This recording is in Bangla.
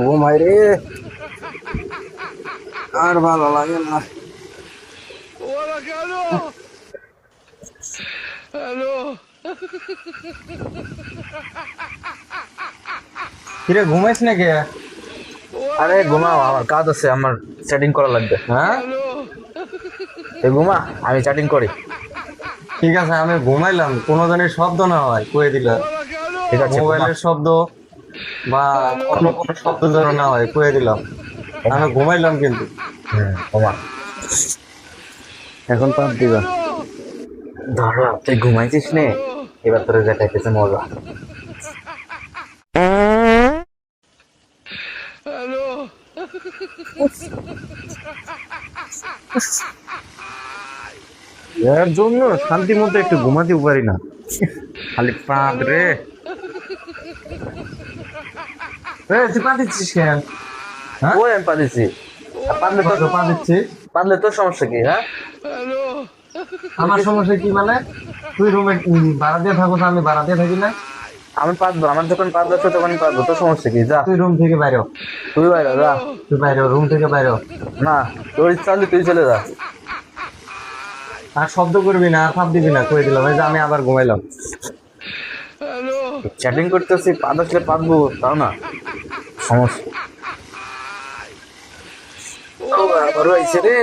ঘুমাই রে, আর ভালো লাগে না। কিরে ঘুমাইস নাকি? আরে ঘুমাও, আমার কাজ আছে, আমার সেটিং করা লাগবে। হ্যাঁ ঘুমা, আমি চ্যাটিং করি। ঠিক আছে, আমি ঘুমাইলাম, কোনো জানির শব্দ না হয় কয়ে দিলাম। ঠিক আছে, ঘুমা। মোবাইলের শব্দ বা অন্য কোনো শব্দ যেন না হয় কয়ে দিলাম। আমি ঘুমাইলাম কিন্তু। ঘুমা। এখন পাপ দিবা। ধরো, তুই ঘুমাইছিস নে, এবার তোর দেখাইতেছে মজা। এর জন্য শান্তি মতো একটু ঘুমাতেও পারি না, খালি পাঁদ রে। তুই পা দিচ্ছিস কেন? হ্যাঁ ওই আমি পাঠিয়েছি। পারলে তো পা দিচ্ছি। পারলে তোর সমস্যা কি? হ্যাঁ, আমার সমস্যা কি মানে? তুই রুমে ভাড়া দিয়ে থাকো, আমি ভাড়া দিয়ে থাকি না। আমি পারবো, আমার যখন পাঁচ বছর তখন পারবো, তোর সমস্যা কি? যা, তুই রুম থেকে বাইরে হ। তুই বাইরে যা। তুই বাইরে রুম থেকে বাইরে হ। না, তোর ইচ্ছা হলে তুই চলে যা। আর শব্দ করবি না, আর ফাপ দিবি না, কয়ে দিলাম। এই যে আমি আবার ঘুমাইলাম। চ্যাটিং করতেছি, পা আসলে পারবো তাও না, সমস্যা। ও আবার হয়েছে রে।